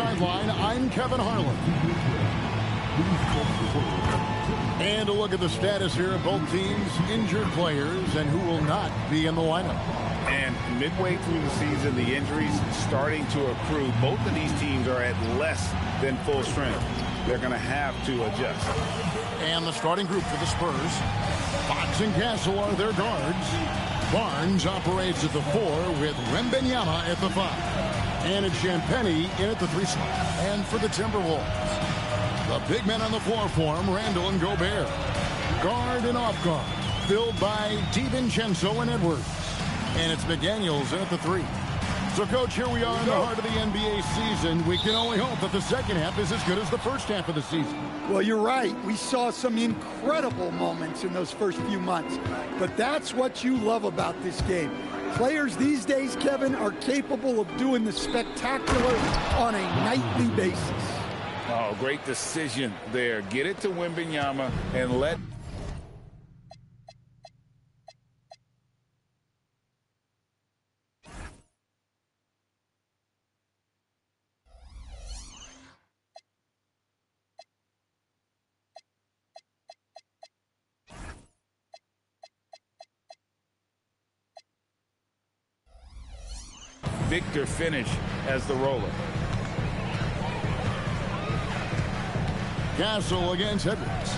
sideline, I'm Kevin Harlan. And a look at the status here of both teams' injured players and who will not be in the lineup. And midway through the season, the injuries starting to accrue. Both of these teams are at less than full strength. They're going to have to adjust. And the starting group for the Spurs. Fox and Castle are their guards. Barnes operates at the 4 with Wembanyama at the 5. And it's Champagnie in at the 3 slot. And for the Timberwolves, the big men on the floor for him, Randall and Gobert. Guard and off guard, filled by DiVincenzo and Edwards. And it's McDaniels in at the 3. So, Coach, here we are in the heart of the NBA season. We can only hope that the second half is as good as the first half of the season. Well, you're right. We saw some incredible moments in those first few months. But that's what you love about this game. Players these days, Kevin, are capable of doing the spectacular on a nightly basis. Oh, great decision there. Get it to Wembanyama and let... Victor finish as the roller. Castle against Edwards.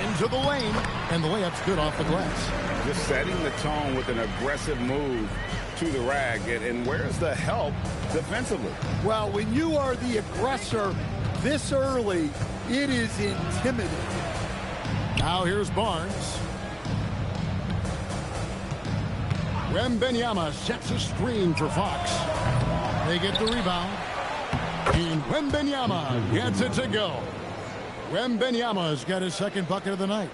Into the lane, and the layup's good off the glass. Just setting the tone with an aggressive move to the rag. And where's the help defensively? Well, when you are the aggressor this early, it is intimidating. Now here's Barnes. Wembanyama sets a screen for Fox. They get the rebound. And Wembanyama gets it to go. Wembanyama's got his second bucket of the night.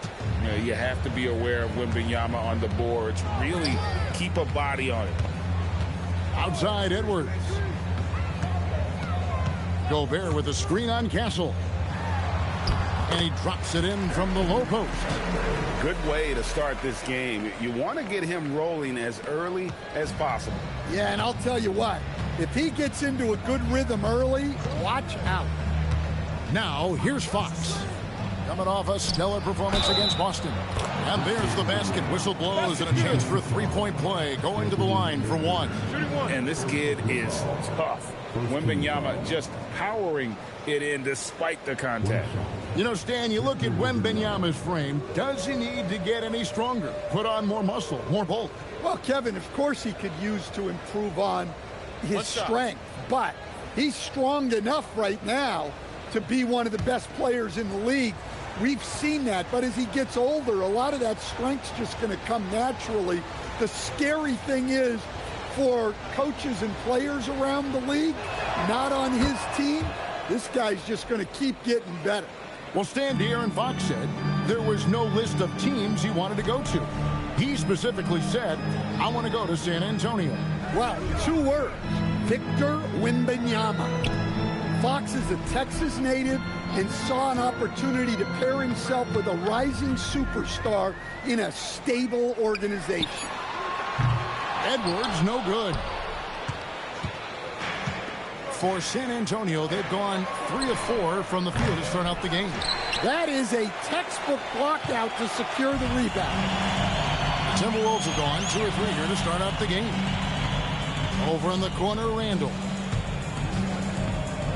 You have to be aware of Wembanyama on the boards. Really keep a body on it. Outside Edwards. Gobert with a screen on Castle. And he drops it in from the low post. Good way to start this game. You want to get him rolling as early as possible. Yeah, and I'll tell you what. If he gets into a good rhythm early, watch out. Now, here's Fox. Coming off a stellar performance against Boston. And there's the basket. Whistle blows and a chance for a three-point play. Going to the line for 1. And this kid is tough. Wembanyama just powering it in despite the contact. You know, Stan, you look at Wembanyama's frame. Does he need to get any stronger? Put on more muscle, more bulk? Well, Kevin, of course he could use to improve on his strength. But he's strong enough right now to be one of the best players in the league. We've seen that. But as he gets older, a lot of that strength's just going to come naturally. The scary thing is, for coaches and players around the league, not on his team, this guy's just going to keep getting better. Well, Stan, De'Aaron Fox said there was no list of teams he wanted to go to. He specifically said, I want to go to San Antonio. Well, 2 words, Victor Wembanyama. Fox is a Texas native and saw an opportunity to pair himself with a rising superstar in a stable organization. Edwards, no good. For San Antonio, they've gone 3 of 4 from the field to start out the game. That is a textbook block out to secure the rebound. The Timberwolves have gone 2 or 3 here to start out the game. Over in the corner, Randall.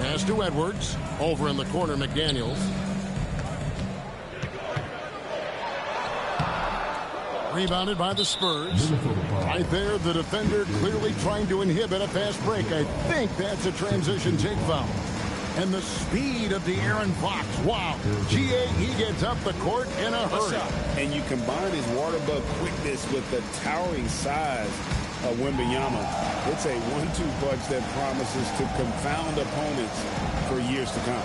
Pass to Edwards. Over in the corner, McDaniels. Rebounded by the Spurs. Right there, the defender clearly trying to inhibit a fast break. I think that's a transition take foul. And the speed of De'Aaron Fox. Wow. G.A., he gets up the court in a hurry. And you combine his water bug quickness with the towering size of Wembanyama. It's a 1-2 punch that promises to confound opponents for years to come.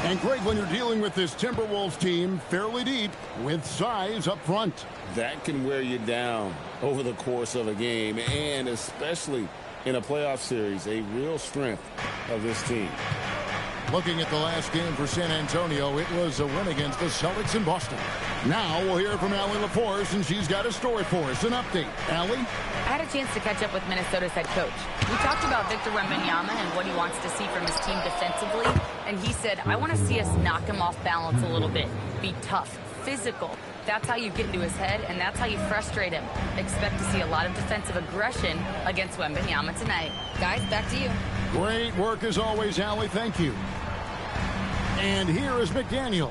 And Greg, when you're dealing with this Timberwolves team fairly deep with size up front, that can wear you down over the course of a game, and especially in a playoff series, a real strength of this team. Looking at the last game for San Antonio, it was a win against the Celtics in Boston. Now we'll hear from Allie LaForce, and she's got a story for us. An update. Allie? I had a chance to catch up with Minnesota's head coach. We talked about Victor Wembanyama and what he wants to see from his team defensively, and he said, I want to see us knock him off balance a little bit, be tough, physical. That's how you get into his head, and that's how you frustrate him. Expect to see a lot of defensive aggression against Wembanyama tonight. Guys, back to you. Great work as always, Allie. Thank you. And here is McDaniel.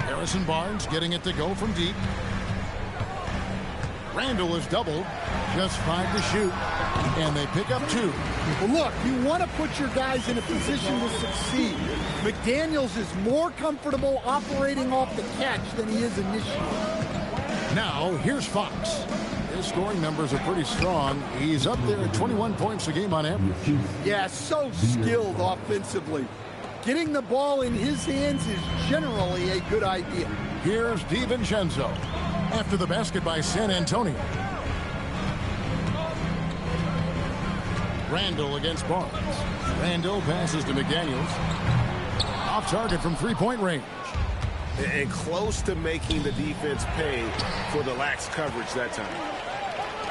Harrison Barnes getting it to go from deep. Randall is doubled. Just 5 to shoot. And they pick up 2. Well, look, you want to put your guys in a position to succeed. McDaniels is more comfortable operating off the catch than he is initially. Now, here's Fox. His scoring numbers are pretty strong. He's up there at 21 points a game on average. Yeah, so skilled offensively. Getting the ball in his hands is generally a good idea. Here's DiVincenzo after the basket by San Antonio. Randall against Barnes. Randall passes to McDaniels. Off target from three-point range. And close to making the defense pay for the lax coverage that time.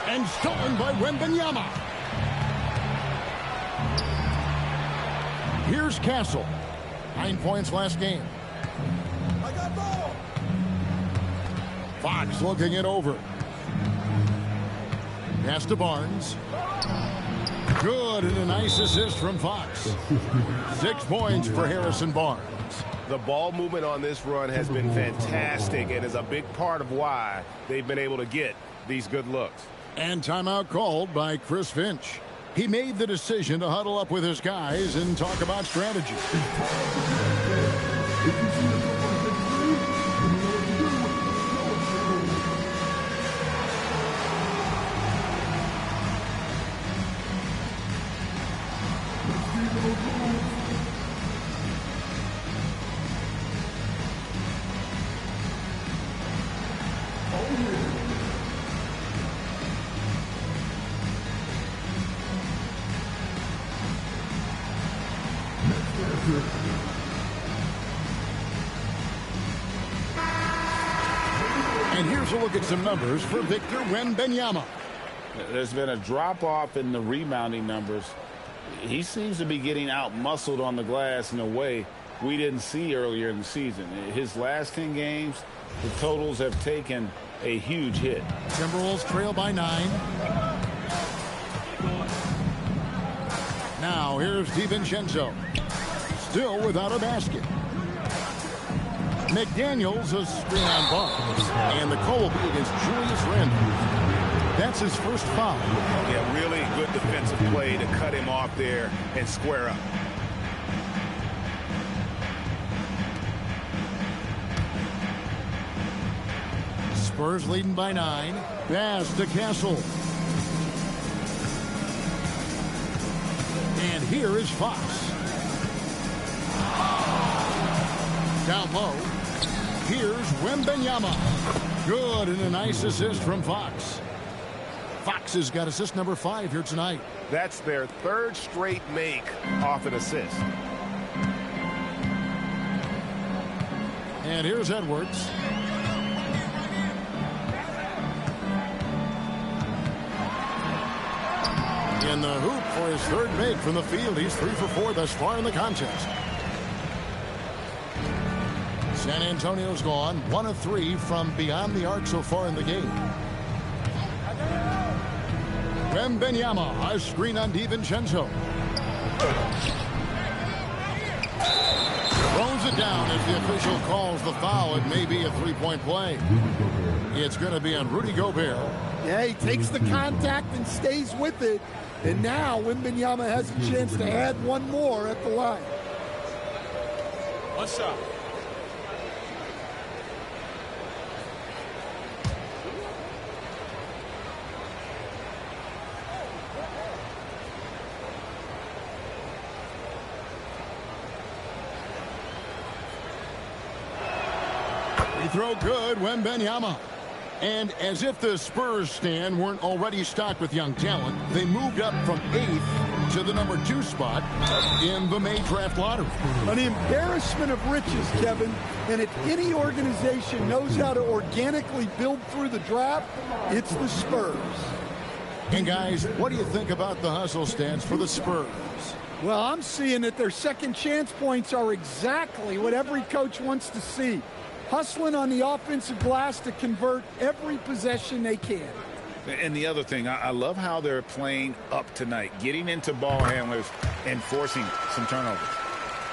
And stolen by Wembanyama. Here's Castle. 9 points last game. I got ball. Fox looking it over. Pass to Barnes. Good, and a nice assist from Fox. 6 points for Harrison Barnes. The ball movement on this run has been fantastic and is a big part of why they've been able to get these good looks. And timeout called by Chris Finch. He made the decision to huddle up with his guys and talk about strategy. And here's a look at some numbers for Victor Wembanyama. There's been a drop-off in the rebounding numbers. He seems to be getting out-muscled on the glass in a way we didn't see earlier in the season. His last 10 games, the totals have taken a huge hit. Timberwolves trail by 9. Now here's DiVincenzo. Still without a basket. McDaniels a screen on Barnes. And the call will be against Julius Randle. That's his first foul. Yeah, really good defensive play to cut him off there and square up. Spurs leading by 9. Pass to Castle. And here is Fox. Down low. Here's Wembanyama. Good, and a nice assist from Fox. Fox has got assist number 5 here tonight. That's their 3rd straight make off an assist. And here's Edwards. In the hoop for his 3rd make from the field. He's 3 for 4 thus far in the contest. San Antonio's gone 1 of 3 from beyond the arc so far in the game. Wembanyama, a screen on DiVincenzo. Throws it down as the official calls the foul. It may be a 3-point play. It's going to be on Rudy Gobert. Yeah, he takes the contact and stays with it. And now Wembanyama has a chance to add one more at the line. One shot. He throw good, Wembanyama. And as if the Spurs stand weren't already stocked with young talent, they moved up from 8th to the number 2 spot in the May draft lottery. An embarrassment of riches, Kevin. And if any organization knows how to organically build through the draft, it's the Spurs. And guys, what do you think about the hustle stats for the Spurs? Well, I'm seeing that their second chance points are exactly what every coach wants to see. Hustling on the offensive glass to convert every possession they can. And the other thing, I love how they're playing up tonight, getting into ball handlers and forcing some turnovers.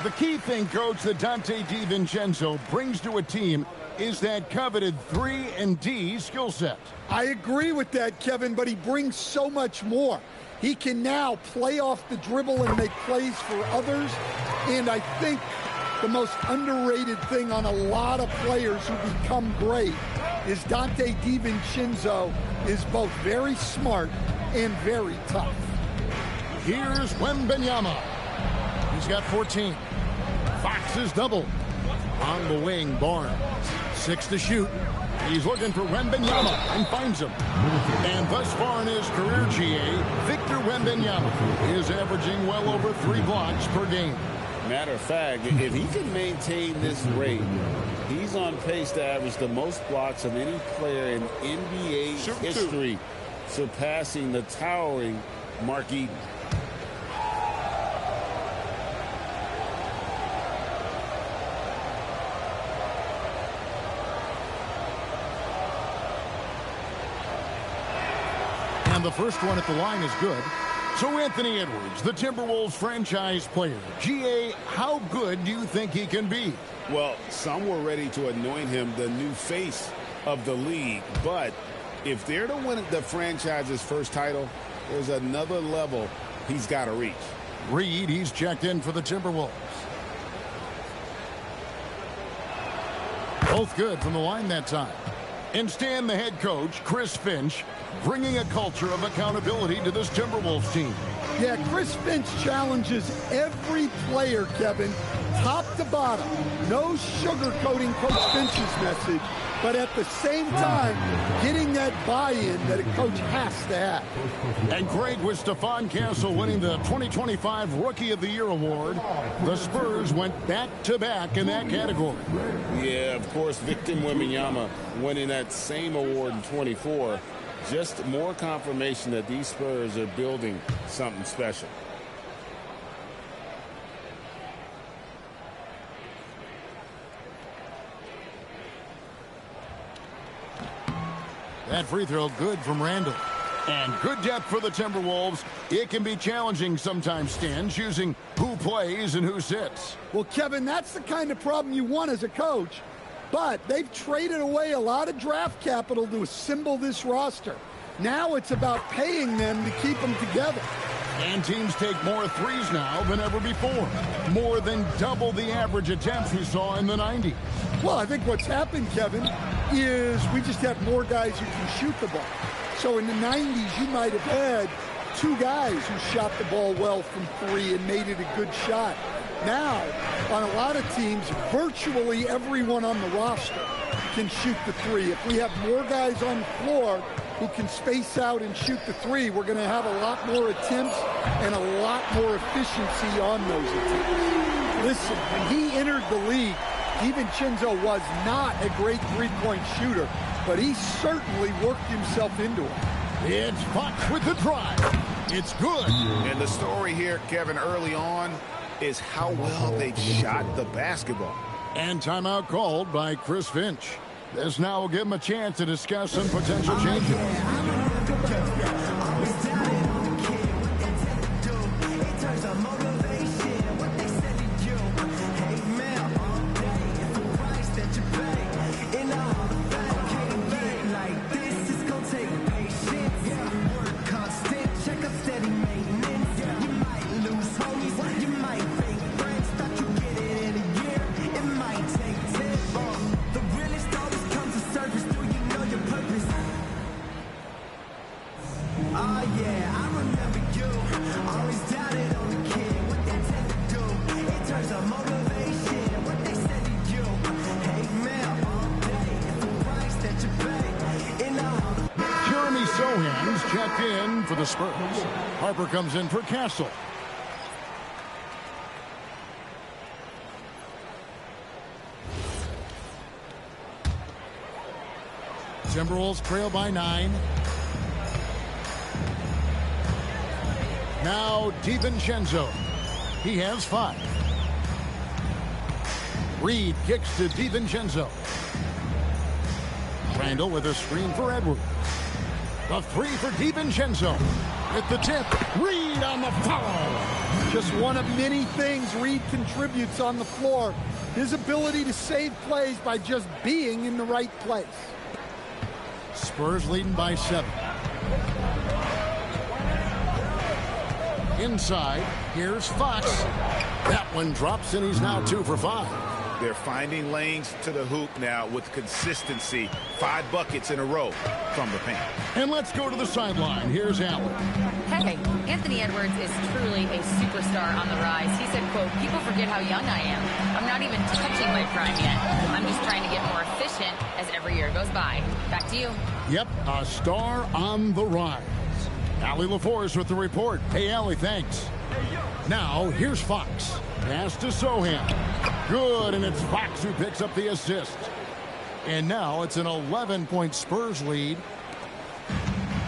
The key thing, Coach, that Dante DiVincenzo brings to a team is that coveted 3-and-D skill set. I agree with that, Kevin, but he brings so much more. He can now play off the dribble and make plays for others. And I think the most underrated thing on a lot of players who become great is Dante DiVincenzo is both very smart and very tough. Here's Wembanyama. He's got 14. Fox is double. On the wing, Barnes. 6 to shoot. He's looking for Wembanyama and finds him. And thus far in his career, GA, Victor Wembanyama is averaging well over 3 blocks per game. Matter of fact, if he can maintain this rate, he's on pace to average the most blocks of any player in NBA history, surpassing the towering Mark Eaton. And the first one at the line is good. So Anthony Edwards, the Timberwolves franchise player. GA, how good do you think he can be? Well, some were ready to anoint him the new face of the league. But if they're to win the franchise's first title, there's another level he's got to reach. Reed, he's checked in for the Timberwolves. Both good from the line that time. And Stan, the head coach, Chris Finch, bringing a culture of accountability to this Timberwolves team. Yeah, Chris Finch challenges every player, Kevin, top to bottom. No sugarcoating Coach Finch's message, but at the same time, getting that buy-in that a coach has to have. And great with Stephon Castle winning the 2025 Rookie of the Year award. The Spurs went back-to-back in that category. Yeah, of course, Victor Wembanyama winning that same award in 24. Just more confirmation that these Spurs are building something special. That free throw good from Randall. And good depth for the Timberwolves. It can be challenging sometimes, Stan, choosing who plays and who sits. Well, Kevin, that's the kind of problem you want as a coach. But they've traded away a lot of draft capital to assemble this roster. Now it's about paying them to keep them together. And teams take more threes now than ever before. More than double the average attempts we saw in the 90s. Well, I think what's happened, Kevin, is we just have more guys who can shoot the ball. So in the 90s, you might have had 2 guys who shot the ball well from 3 and made it a good shot. Now, on a lot of teams, virtually everyone on the roster can shoot the 3. If we have more guys on the floor who can space out and shoot the 3, we're going to have a lot more attempts and a lot more efficiency on those attempts. Listen, when he entered the league, DiVincenzo was not a great three-point shooter, but he certainly worked himself into it. It's Fox with the drive. It's good. And the story here, Kevin, early on is how well they shot the basketball. And timeout called by Chris Finch. This now will give him a chance to discuss some potential changes. Checked in for the Spurs. Harper comes in for Castle. Timberwolves trail by 9. Now DiVincenzo. He has 5. Reed kicks to DiVincenzo. Randall with a screen for Edwards. The 3 for DiVincenzo. With the tip, Reed on the foul. Just one of many things Reed contributes on the floor. His ability to save plays by just being in the right place. Spurs leading by 7. Inside, here's Fox. That one drops, and he's now 2 for 5. They're finding lanes to the hoop now with consistency. 5 buckets in a row from the paint. And let's go to the sideline. Here's Allen. Hey, Anthony Edwards is truly a superstar on the rise. He said, quote, "People forget how young I am. I'm not even touching my prime yet. I'm just trying to get more efficient as every year goes by." Back to you. Yep, a star on the rise. Allie LaForce with the report. Hey, Allie, thanks. Now, here's Fox. Pass to Sohan. Good, and it's Fox who picks up the assist. And now it's an 11-point Spurs lead.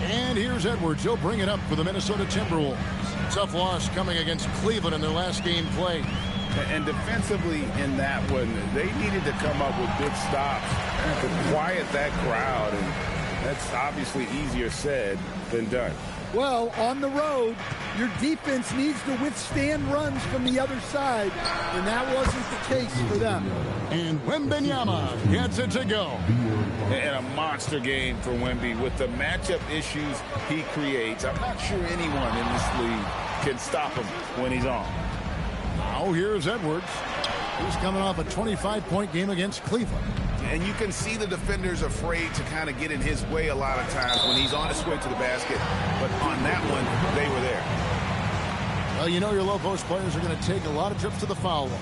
And here's Edwards. He'll bring it up for the Minnesota Timberwolves. Tough loss coming against Cleveland in their last game played. And defensively in that one, they needed to come up with big stops to quiet that crowd. And that's obviously easier said than done. Well, on the road, your defense needs to withstand runs from the other side, and that wasn't the case for them. And Wembanyama gets it to go. And a monster game for Wemby with the matchup issues he creates. I'm not sure anyone in this league can stop him when he's on. Now here's Edwards. He's coming off a 25-point game against Cleveland. And you can see the defenders afraid to kind of get in his way a lot of times when he's on his way to the basket. But on that one, they were there. Well, you know your low-post players are going to take a lot of trips to the foul line.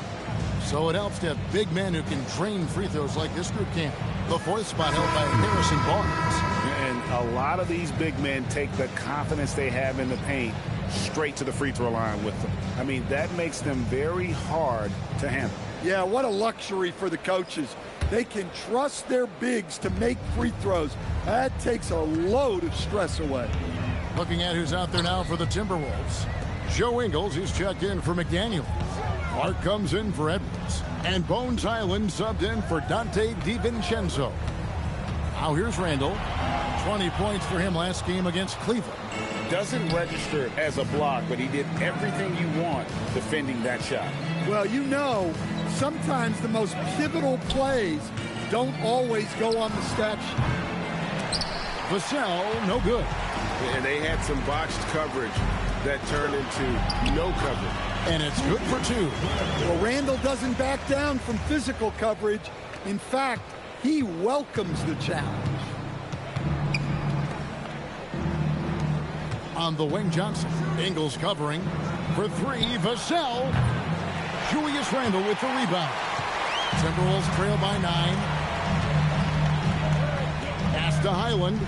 So it helps to have big men who can drain free throws like this group can. The 4th spot held by Harrison Barnes. And a lot of these big men take the confidence they have in the paint straight to the free throw line with them. I mean, that makes them very hard to handle. Yeah, what a luxury for the coaches. They can trust their bigs to make free throws. That takes a load of stress away. Looking at who's out there now for the Timberwolves. Joe Ingles, he's checked in for McDaniel. Clark comes in for Edwards. And Bones Island subbed in for Dante DiVincenzo. Now here's Randall. 20 points for him last game against Cleveland. Doesn't register as a block, but he did everything you want defending that shot. Well, you know, sometimes the most pivotal plays don't always go on the stat sheet. Vassell, no good. And they had some botched coverage that turned into no coverage. And it's good for 2. Well, Randall doesn't back down from physical coverage. In fact, he welcomes the challenge. On the wing, Johnson. Ingles covering for 3. Vassell. Julius Randle with the rebound. Timberwolves trail by 9. Pass to Highland.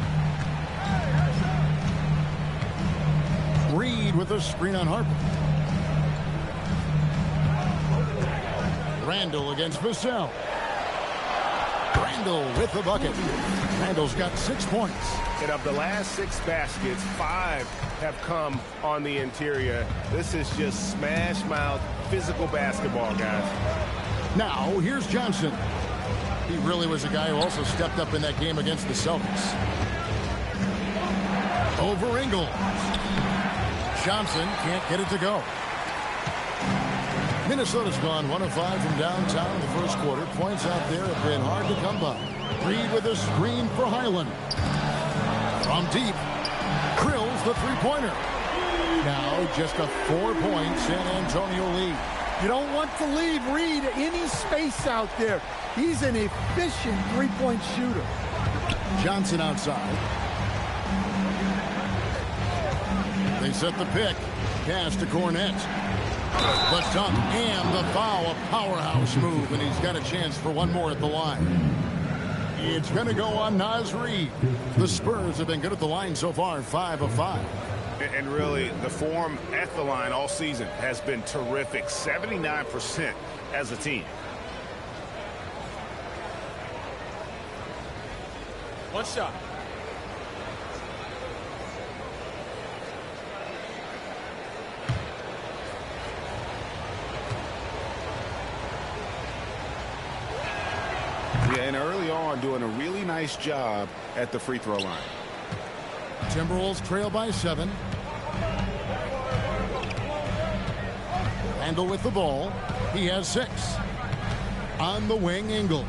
Reed with a screen on Harper. Randle against Vassell. Randle with the bucket. Randle's got 6 points. And of the last 6 baskets, 5 have come on the interior. This is just smash mouth physical basketball, guys. Now here's Johnson. He really was a guy who also stepped up in that game against the Celtics. Over Ingles. Johnson can't get it to go. Minnesota's gone 1 of 5 from downtown in the first quarter. Points out there have been hard to come by. Reed with a screen for Highland. From deep. Krills the three-pointer. Now just a 4-point San Antonio lead. You don't want to leave Reed any space out there. He's an efficient three-point shooter. Johnson outside. They set the pick. Pass to Cornette. The dunk and the foul. A powerhouse move, and he's got a chance for one more at the line. It's going to go on Naz Reid. The Spurs have been good at the line so far, 5 of 5. And really, the form at the line all season has been terrific. 79% as a team. One shot. Yeah, and early on doing a really nice job at the free throw line. Timberwolves trail by 7. Randall with the ball. He has 6. On the wing, Ingles.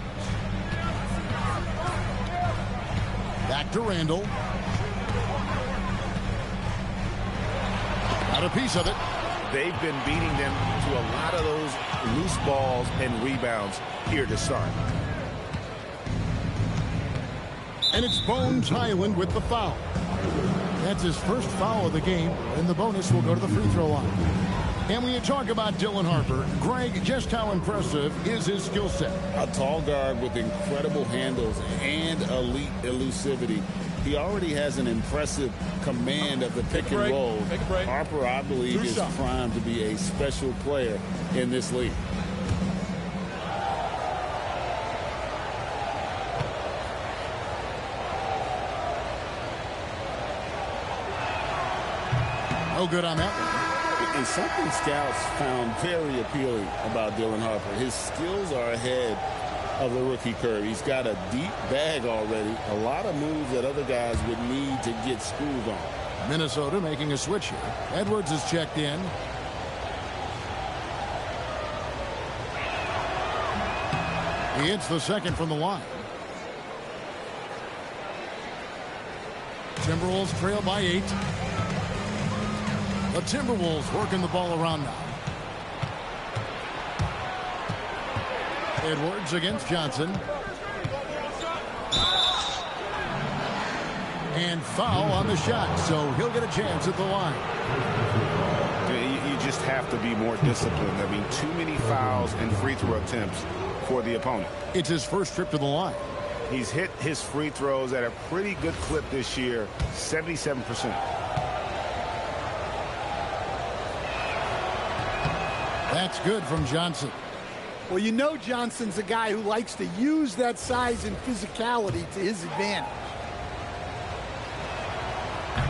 Back to Randall. Got a piece of it. They've been beating them to a lot of those loose balls and rebounds here to start. And it's Bones Highland with the foul. That's his first foul of the game, and the bonus will go to the free throw line. And when you talk about Dylan Harper, Greg, just how impressive is his skill set? A tall guard with incredible handles and elite elusivity. He already has an impressive command of the pick and roll. Harper, I believe, is primed to be a special player in this league. No good on that one. And something scouts found very appealing about Dylan Harper. His skills are ahead of the rookie curve. He's got a deep bag already. A lot of moves that other guys would need to get schooled on. Minnesota making a switch here. Edwards is checked in. He hits the second from the line. Timberwolves trail by 8. The Timberwolves working the ball around now. Edwards against Johnson. And foul on the shot, so he'll get a chance at the line. You just have to be more disciplined. I mean, too many fouls and free throw attempts for the opponent. It's his first trip to the line. He's hit his free throws at a pretty good clip this year, 77%. That's good from Johnson. Well, you know Johnson's a guy who likes to use that size and physicality to his advantage.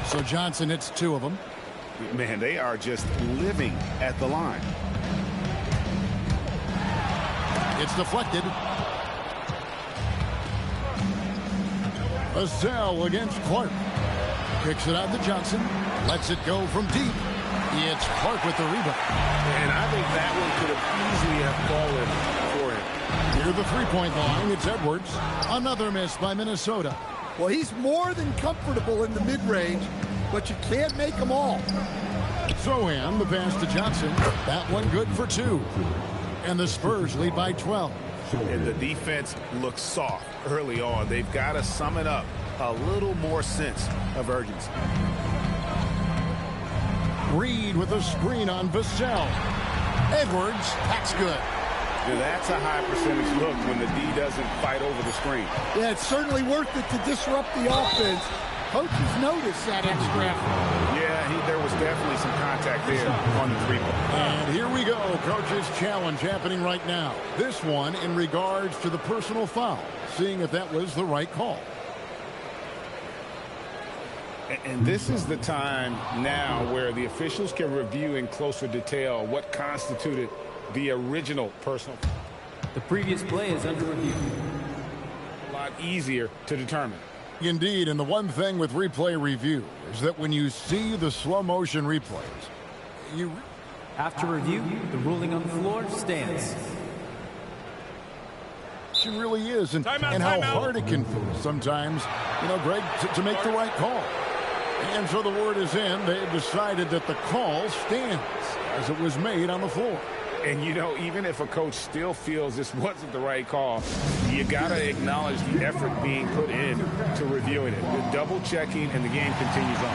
So Johnson hits 2 of them. Man, they are just living at the line. It's deflected. Vassell against Clark. Kicks it out to Johnson. Lets it go from deep. It's Clark with the rebound. And I think that one could have easily have fallen for him. Near the three-point line, it's Edwards. Another miss by Minnesota. Well, he's more than comfortable in the mid-range, but you can't make them all. Sohan, the pass to Johnson. That one good for 2. And the Spurs lead by 12. And the defense looks soft early on. They've got to sum it up. A little more sense of urgency. Reed with a screen on Vassell. Edwards, that's good. Yeah, that's a high percentage look when the D doesn't fight over the screen. Yeah, it's certainly worth it to disrupt the offense. Coaches notice that extra effort. Yeah, there was definitely some contact there on the three-point. And here we go. Coach's challenge happening right now. This one in regards to the personal foul. Seeing if that was the right call. And this is the time now where the officials can review in closer detail what constituted the original personal. The previous play is under review. A lot easier to determine. Indeed, and the one thing with replay review is that when you see the slow motion replays, After review, the ruling on the floor stands. She really is, and how hard it can feel sometimes, Greg, to make the right call. And so the word is in. They've decided that the call stands as it was made on the floor. And, even if a coach still feels this wasn't the right call, you got to acknowledge the effort being put in to reviewing it. The double checking, and the game continues on.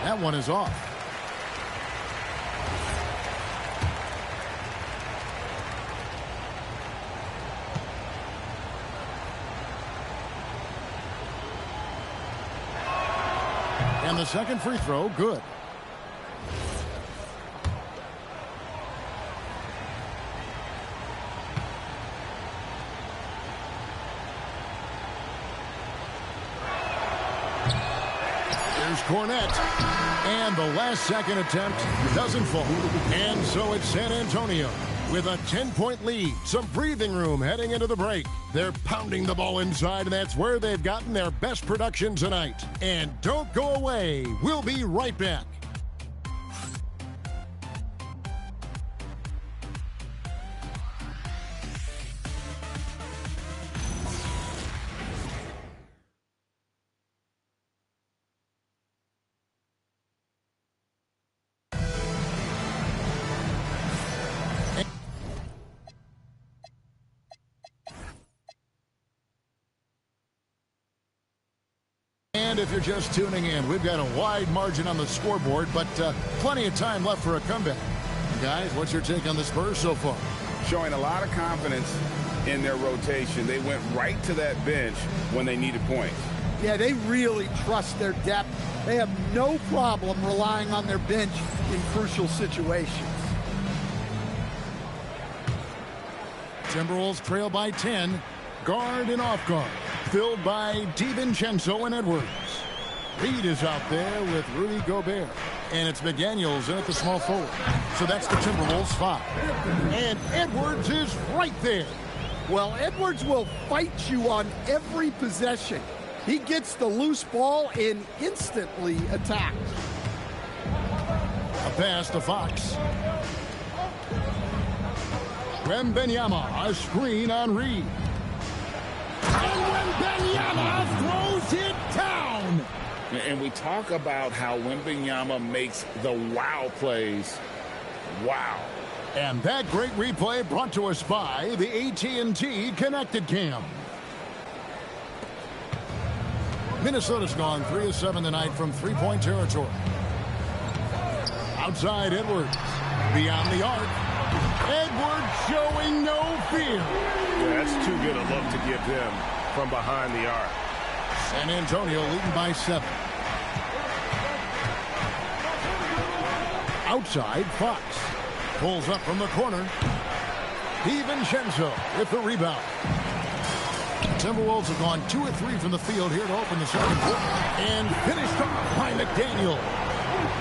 That one is off. And the second free throw, good. Here's Cornette. And the last second attempt doesn't fall. And so it's San Antonio with a 10-point lead. Some breathing room heading into the break. They're pounding the ball inside, and that's where they've gotten their best production tonight. And don't go away. We'll be right back. And if you're just tuning in, we've got a wide margin on the scoreboard, but plenty of time left for a comeback. Guys, what's your take on the Spurs so far? Showing a lot of confidence in their rotation. They went right to that bench when they needed points. Yeah, they really trust their depth. They have no problem relying on their bench in crucial situations. Timberwolves trail by 10. Guard and off guard. Filled by DiVincenzo and Edwards. Reed is out there with Rudy Gobert. And it's McDaniels in at the small forward. So that's the Timberwolves 5. And Edwards is right there. Well, Edwards will fight you on every possession. He gets the loose ball and instantly attacks. A pass to Fox. Wembanyama, a screen on Reed. And Wembanyama throws it down. And we talk about how Wembanyama makes the wow plays. Wow. And that great replay brought to us by the AT&T Connected Cam. Minnesota's gone 3 of 7 tonight from three-point territory. Outside Edwards. Beyond the arc. Edwards showing no fear. Yeah, that's too good a look to give them from behind the arc. San Antonio leading by 7. Outside, Fox. Pulls up from the corner. DiVincenzo with the rebound. Timberwolves have gone 2 of 3 from the field here to open the second quarter. And finished off by McDaniel.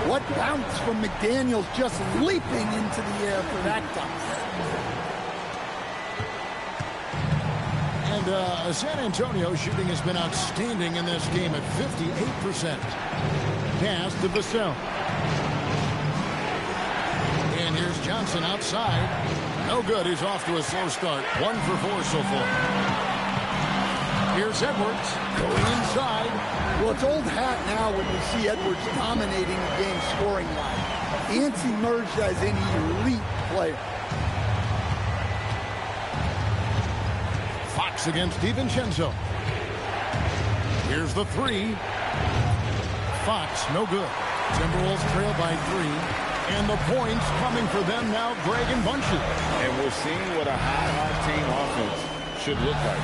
What bounce from McDaniels, just leaping into the air for that dunk. And San Antonio shooting has been outstanding in this game at 58%. Pass to Vassell. And here's Johnson outside. No good. He's off to a slow start. 1 for 4 so far. Here's Edwards going inside. Well, it's old hat now when you see Edwards dominating the game scoring-wise. Ants emerged as an elite player. Fox against DiVincenzo. Here's the 3. Fox, no good. Timberwolves trail by 3. And the points coming for them now, Greg and bunches. And we're seeing what a high-octane offense should look like.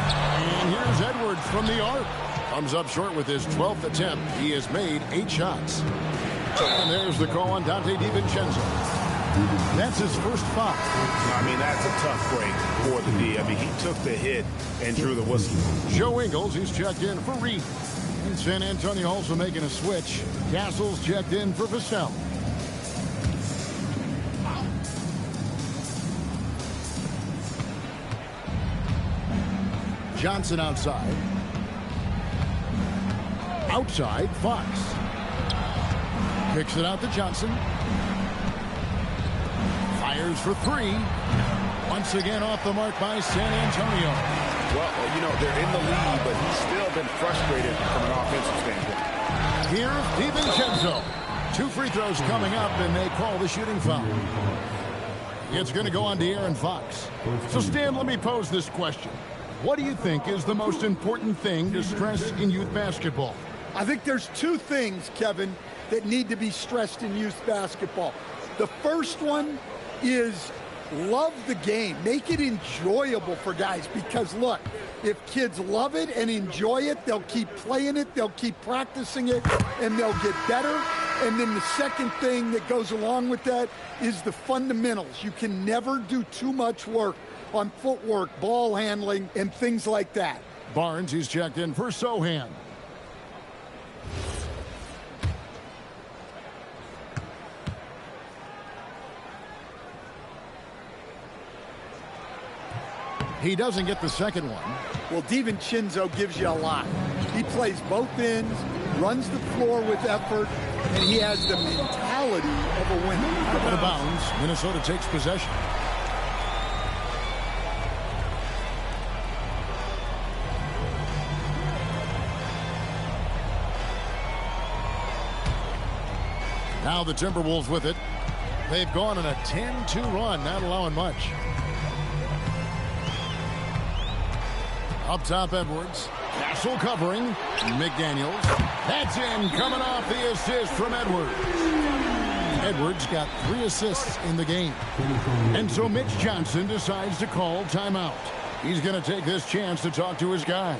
And here's Edwards from the arc. Comes up short with his 12th attempt. He has made 8 shots. And there's the call on Dante DiVincenzo. That's his first 5. I mean, that's a tough break for the D. I mean, he took the hit and drew the whistle. Joe Ingles, he's checked in for Reed. And San Antonio also making a switch. Castle's checked in for Vassell. Johnson outside. Outside, Fox. Kicks it out to Johnson. Fires for 3. Once again off the mark by San Antonio. Well, you know, they're in the lead, but he's still been frustrated from an offensive standpoint. Here's DiVincenzo. 2 free throws coming up, and they call the shooting foul. It's going to go on to Aaron Fox. So, Stan, let me pose this question. What do you think is the most important thing to stress in youth basketball? I think there's two things, Kevin, that need to be stressed in youth basketball. The first one is love the game. Make it enjoyable for guys, because, look, if kids love it and enjoy it, they'll keep playing it, they'll keep practicing it, and they'll get better. And then the second thing that goes along with that is the fundamentals. You can never do too much work on footwork, ball handling, and things like that. Barnes, he's checked in for Sohan. He doesn't get the second one. Well, DiVincenzo gives you a lot. He plays both ends, runs the floor with effort, and he has the mentality of a winner. Out of bounds, Minnesota takes possession. Now the Timberwolves with it. They've gone on a 10-2 run, not allowing much. Up top, Edwards. Castle covering. McDaniels. That's in, coming off the assist from Edwards. Edwards got 3 assists in the game. And so Mitch Johnson decides to call timeout. He's going to take this chance to talk to his guys.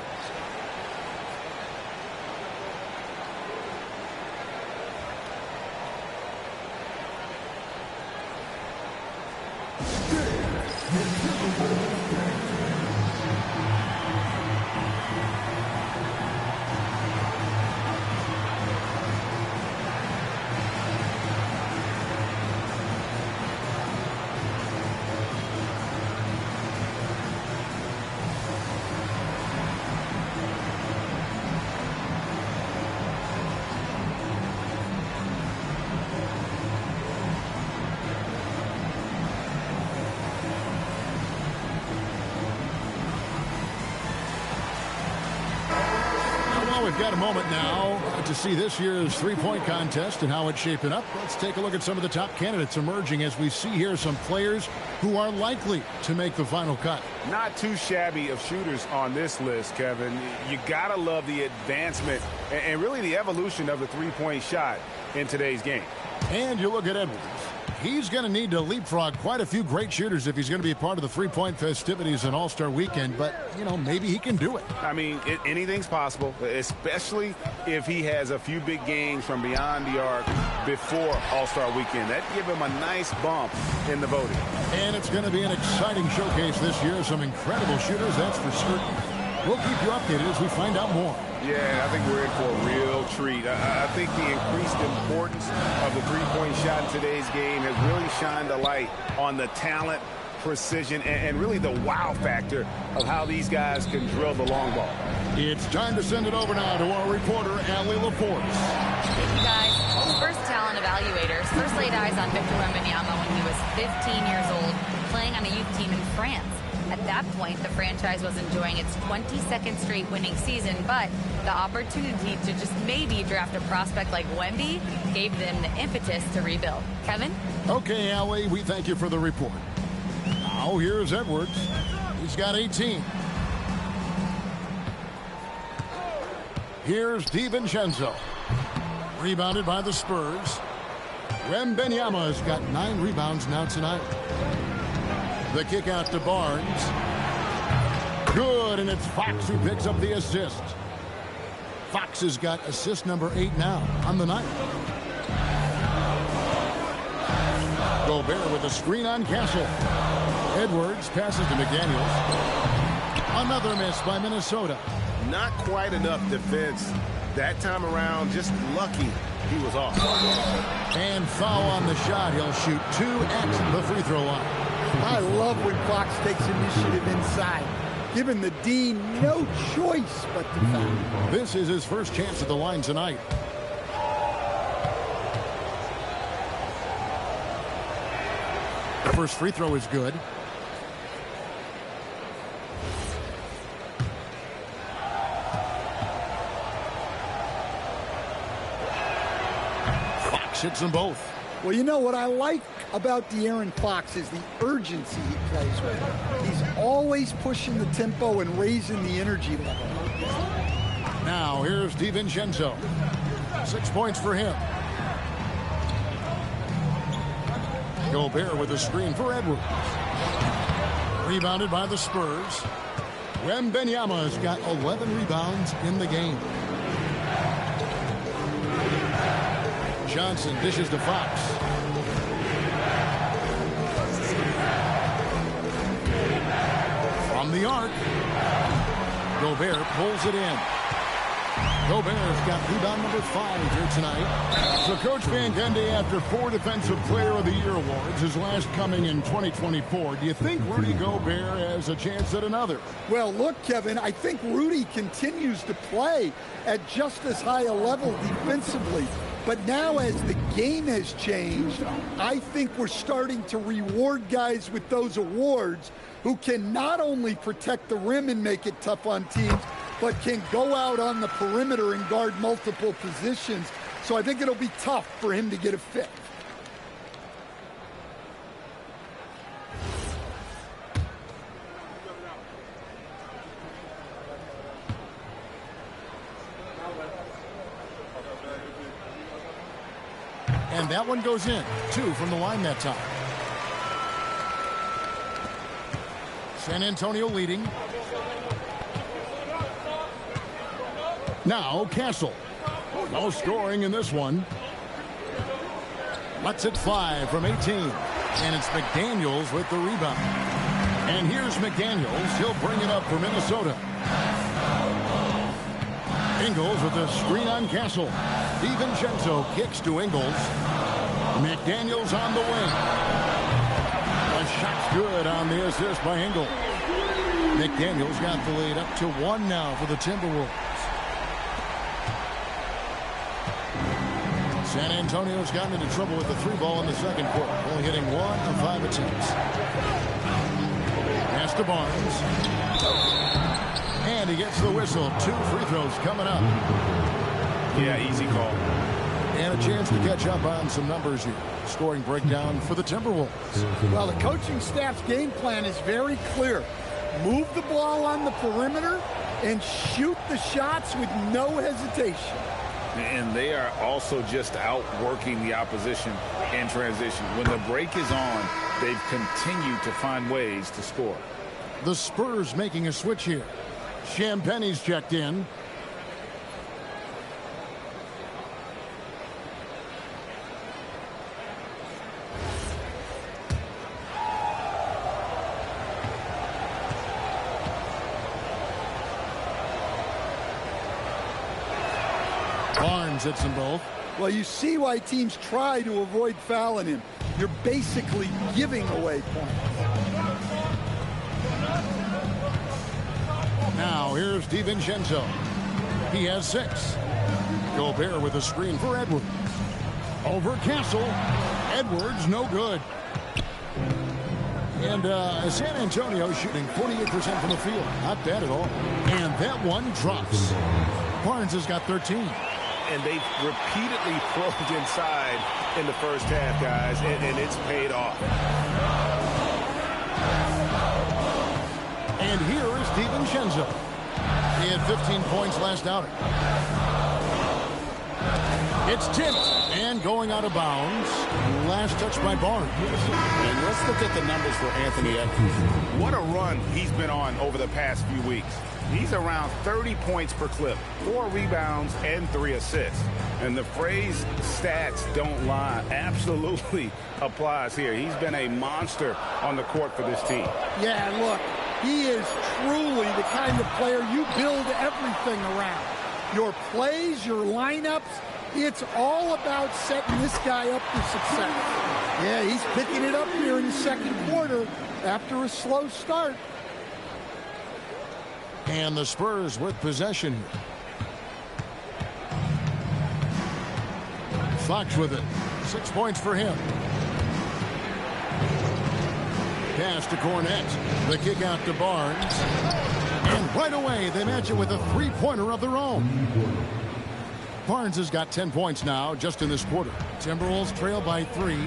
We've got a moment now to see this year's three-point contest and how it's shaping up. Let's take a look at some of the top candidates emerging as we see here some players who are likely to make the final cut. Not too shabby of shooters on this list, Kevin. You gotta love the advancement and really the evolution of the three-point shot in today's game. And you look at Edwards. He's going to need to leapfrog quite a few great shooters if he's going to be a part of the three-point festivities in All-Star Weekend. But, you know, maybe he can do it. I mean, anything's possible, especially if he has a few big games from beyond the arc before All-Star Weekend. That'd give him a nice bump in the voting. And it's going to be an exciting showcase this year. Some incredible shooters, that's for certain. We'll keep you updated as we find out more. Yeah, I think we're in for a real treat. I think the increased importance of the three-point shot in today's game has really shined a light on the talent, precision, and really the wow factor of how these guys can drill the long ball. It's time to send it over now to our reporter, Allie LaForce. Thank you, guys. Spurs talent evaluators first laid eyes on Victor Wembanyama when he was 15 years old, playing on a youth team in France. At that point, the franchise was enjoying its 22nd straight winning season, but the opportunity to just maybe draft a prospect like Wemby gave them the impetus to rebuild. Kevin? Okay, Allie, we thank you for the report. Now here's Edwards. He's got 18. Here's DiVincenzo. Rebounded by the Spurs. Wembanyama has got 9 rebounds now tonight. The kick out to Barnes. Good, and it's Fox who picks up the assist. Fox has got assist number 8 now on the night. Gobert with a screen on Castle. Edwards passes to McDaniels. Another miss by Minnesota. Not quite enough defense that time around. Just lucky he was off. And foul on the shot. He'll shoot 2 at the free throw line. I love when Fox takes initiative inside, giving the Dean no choice but to foul. This is his first chance at the line tonight. The first free throw is good. Fox hits them both. Well, you know what I like about De'Aaron Fox is the urgency he plays with. He's always pushing the tempo and raising the energy level. Now here's DiVincenzo. 6 points for him. Gobert with a screen for Edwards. Rebounded by the Spurs. Wembanyama's got 11 rebounds in the game. Johnson dishes to Fox. From the arc. Gobert pulls it in. Gobert's got rebound number 5 here tonight. So Coach Van Gundy, after 4 Defensive Player of the Year awards, his last coming in 2024, do you think Rudy Gobert has a chance at another? Well, look, Kevin, I think Rudy continues to play at just as high a level defensively. But now as the game has changed, I think we're starting to reward guys with those awards who can not only protect the rim and make it tough on teams, but can go out on the perimeter and guard multiple positions. So I think it'll be tough for him to get a fifth. And that one goes in. 2 from the line that time. San Antonio leading. Now Castle. No scoring in this one. Lets it fly from 18. And it's McDaniels with the rebound. And here's McDaniels. He'll bring it up for Minnesota. Ingles with a screen on Castle. DiVincenzo kicks to Ingles. McDaniels on the wing. A shot's good on the assist by Ingles. McDaniels got the lead up to 1 now for the Timberwolves. San Antonio's gotten into trouble with the 3 ball in the second quarter, only hitting 1 of 5 attempts. Pass to Barnes. And he gets the whistle. 2 free throws coming up. Yeah, easy call. And a chance to catch up on some numbers here. Scoring breakdown for the Timberwolves. Well, the coaching staff's game plan is very clear. Move the ball on the perimeter and shoot the shots with no hesitation. And they are also just outworking the opposition in transition. When the break is on, they've continued to find ways to score. The Spurs making a switch here. Champagne's checked in. Barnes hits them both. Well, you see why teams try to avoid fouling him. You're basically giving away points. Now here's DiVincenzo. He has 6. Gobert with a screen for Edwards. Over Castle. Edwards no good. And San Antonio shooting 48% from the field. Not bad at all. And that one drops. Barnes has got 13. And they've repeatedly probed inside in the first half, guys, and it's paid off. And here is DiVincenzo. He had 15 points last outing. It's tipped and going out of bounds. Last touch by Barnes. And let's look at the numbers for Anthony Edwards. What a run he's been on over the past few weeks. He's around 30 points per clip, 4 rebounds, and 3 assists. And the phrase stats don't lie absolutely applies here. He's been a monster on the court for this team. Yeah, look, he is truly the kind of player you build everything around. Your plays, your lineups, it's all about setting this guy up for success. Yeah, he's picking it up here in the second quarter after a slow start. And the Spurs with possession. Fox with it. 6 points for him. Pass to Cornette. The kick out to Barnes. And right away they match it with a 3-pointer of their own. Barnes has got 10 points now just in this quarter. Timberwolves trail by 3.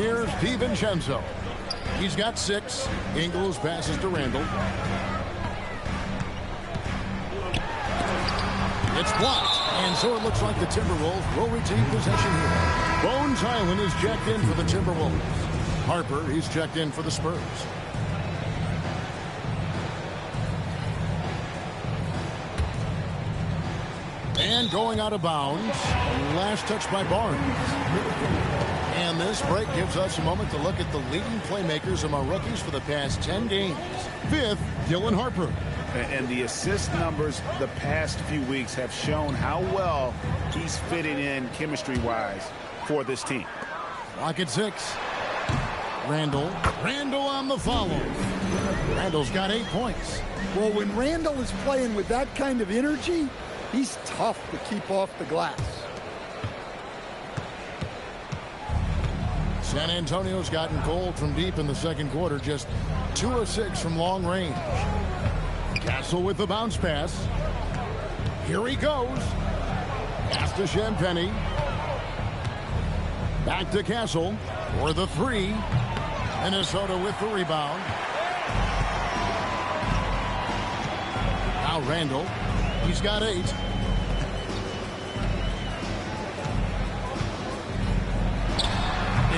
Here's DiVincenzo. He's got 6. Ingles passes to Randall. It's blocked, and so it looks like the Timberwolves will retain possession here. Bones Hyland is checked in for the Timberwolves. Harper, he's checked in for the Spurs. And going out of bounds, last touch by Barnes. And this break gives us a moment to look at the leading playmakers among rookies for the past 10 games. Fifth, Dylan Harper. And the assist numbers the past few weeks have shown how well he's fitting in chemistry-wise for this team. Clock at 6. Randall on the follow. Randall's got 8 points. Well, when Randall is playing with that kind of energy, he's tough to keep off the glass. San Antonio's gotten cold from deep in the second quarter, just 2 of 6 from long range. Castle with the bounce pass. Here he goes. Pass to Champagnie. Back to Castle for the 3. Minnesota with the rebound. Now Randall. He's got 8.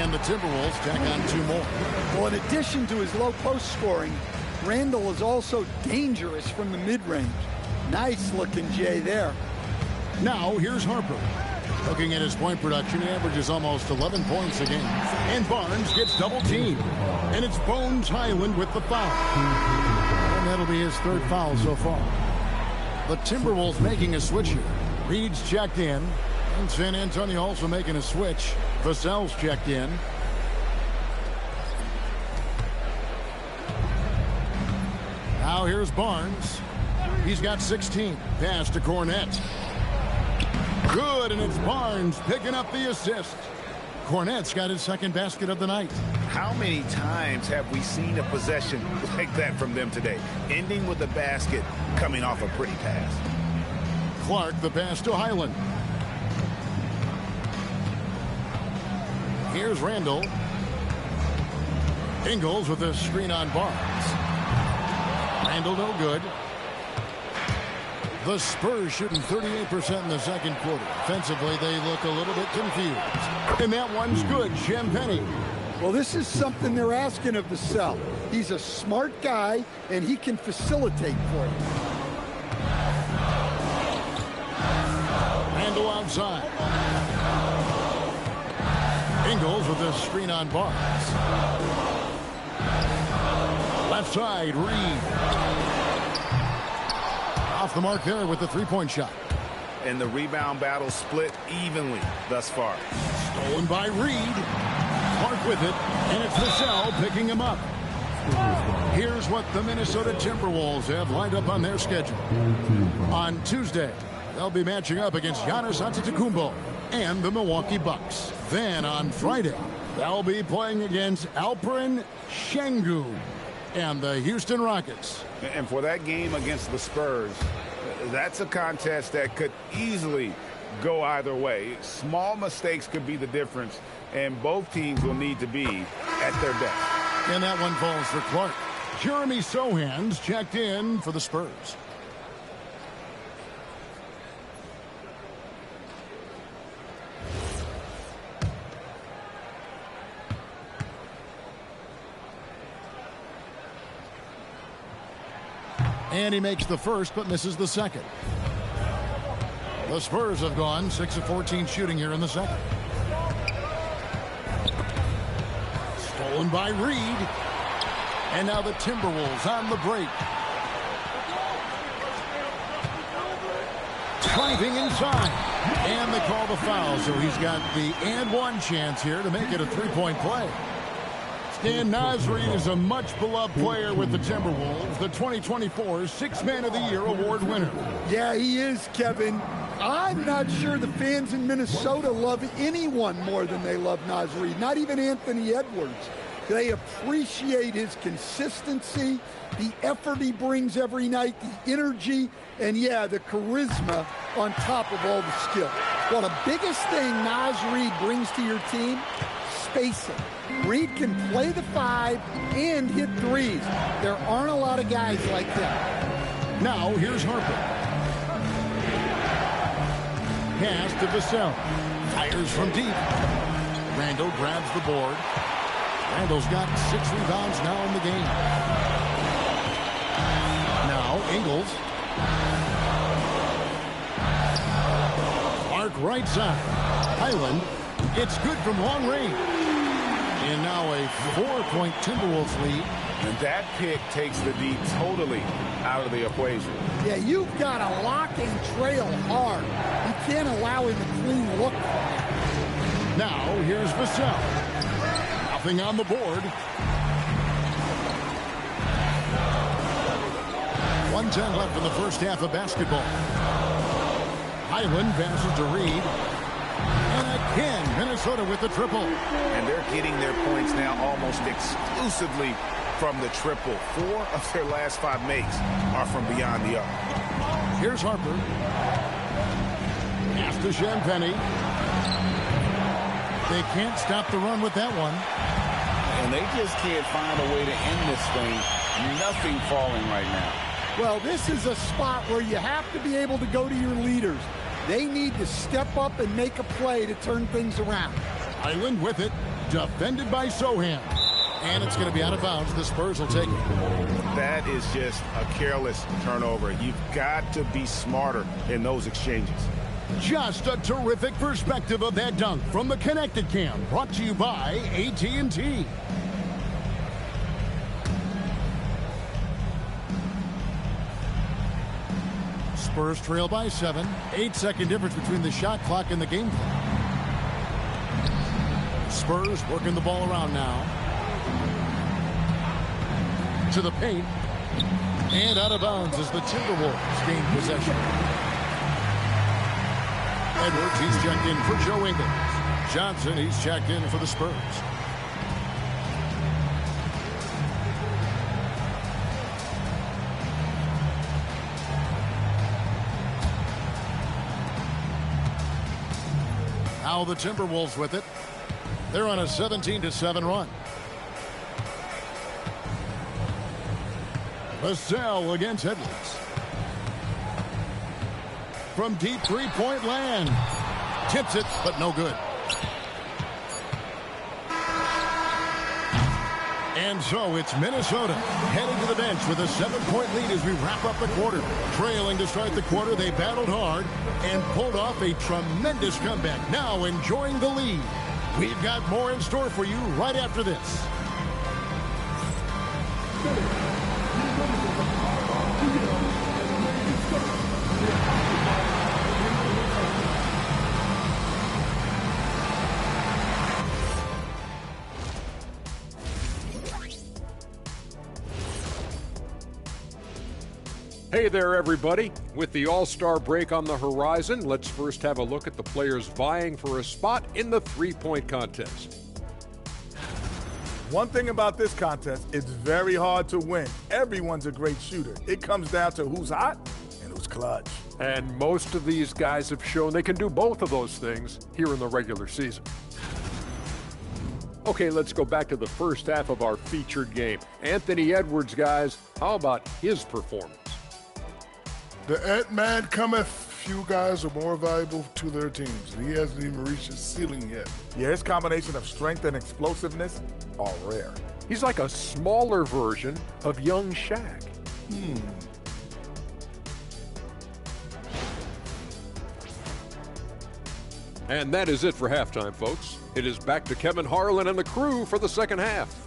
And the Timberwolves tack on 2 more. Well, in addition to his low post scoring, Randall is also dangerous from the mid-range. Nice looking Jay there. Now here's Harper. Looking at his point production, he averages almost 11 points a game. And Barnes gets double teamed. And it's Bones Hyland with the foul. And that'll be his 3rd foul so far. The Timberwolves making a switch here. Reed's checked in. And San Antonio also making a switch. Vassell's checked in. Now here's Barnes. He's got 16. Pass to Cornette. Good, and it's Barnes picking up the assist. Cornette's got his 2nd basket of the night. How many times have we seen a possession like that from them today? Ending with a basket, coming off a pretty pass. Clark, the pass to Hyland. Here's Randall. Ingles with a screen on Barnes. Randall no good. The Spurs shooting 38% in the second quarter. Offensively, they look a little bit confused. And that one's good. Champagnie. Well, this is something they're asking of the cell. He's a smart guy, and he can facilitate for you. Randall outside. Ingles with a screen on Barnes. Left side, Reed. Off the mark there with the 3-point shot. And the rebound battle split evenly thus far. Stolen by Reed. Clark with it, and it's Vassell picking him up. Here's what the Minnesota Timberwolves have lined up on their schedule. On Tuesday, they'll be matching up against Giannis Antetokounmpo and the Milwaukee Bucks. Then on Friday, they'll be playing against Alperen Sengun and the Houston Rockets. And for that game against the Spurs, that's a contest that could easily go either way. Small mistakes could be the difference, and both teams will need to be at their best. And that one falls for Clark. Jeremy Sohan's checked in for the Spurs. And he makes the first, but misses the second. The Spurs have gone 6 of 14 shooting here in the second. Stolen by Reed. And now the Timberwolves on the break. Driving inside. And they call the foul, so he's got the and one chance here to make it a 3-point play. Stan Nasri is a much-beloved player with the Timberwolves, the 2024 Sixth Man of the Year award winner. Yeah, he is, Kevin. I'm not sure the fans in Minnesota love anyone more than they love Nasri, not even Anthony Edwards. They appreciate his consistency, the effort he brings every night, the energy, and, yeah, the charisma on top of all the skill. Well, the biggest thing Nasri brings to your team, spacing. Reed can play the 5 and hit threes. There aren't a lot of guys like that. Now here's Harper. pass to Vassell. Fires from deep. Randall grabs the board. Randall's got 6 rebounds now in the game. Now Ingles. Mark right side. Highland. It's good from long range. And now a 4-point Timberwolves lead. And that pick takes the D totally out of the equation. Yeah, you've got to lock and trail hard. You can't allow him a clean look. Now here's Vassell. Nothing on the board. 1:10 left in the first half of basketball. Highland passes to Reed. And again, Minnesota with the triple. And they're getting their points now almost exclusively from the triple. 4 of their last 5 makes are from beyond the arc. Here's Harper. Pass to Champagnie. They can't stop the run with that one. And they just can't find a way to end this thing. Nothing falling right now. Well, this is a spot where you have to be able to go to your leaders. They need to step up and make a play to turn things around. Highland with it. Defended by Sohan. And it's going to be out of bounds. The Spurs will take it. That is just a careless turnover. You've got to be smarter in those exchanges. Just a terrific perspective of that dunk from the Connected Cam. Brought to you by AT&T. Spurs trail by 7. 8-second difference between the shot clock and the game clock. Spurs working the ball around now. To the paint. And out of bounds as the Timberwolves gain possession. Edwards, he's checked in for Joe Ingles. Johnson, he's checked in for the Spurs. Now the Timberwolves with it. They're on a 17-7 run. Vassell against Edwards. From deep three-point land. Tips it, but no good. And so it's Minnesota heading to the bench with a 7-point lead as we wrap up the quarter. Trailing to start the quarter, they battled hard and pulled off a tremendous comeback. Now enjoying the lead. We've got more in store for you right after this. Hey there, everybody. With the All-Star break on the horizon, let's first have a look at the players vying for a spot in the three-point contest. One thing about this contest, it's very hard to win. Everyone's a great shooter. It comes down to who's hot and who's clutch. And most of these guys have shown they can do both of those things here in the regular season. Okay, let's go back to the first half of our featured game. Anthony Edwards, guys, how about his performance? The Ant-Man cometh. Few guys are more valuable to their teams. He hasn't even reached his ceiling yet. Yeah, his combination of strength and explosiveness are rare. He's like a smaller version of young Shaq. And that is it for halftime, folks. It is back to Kevin Harlan and the crew for the second half.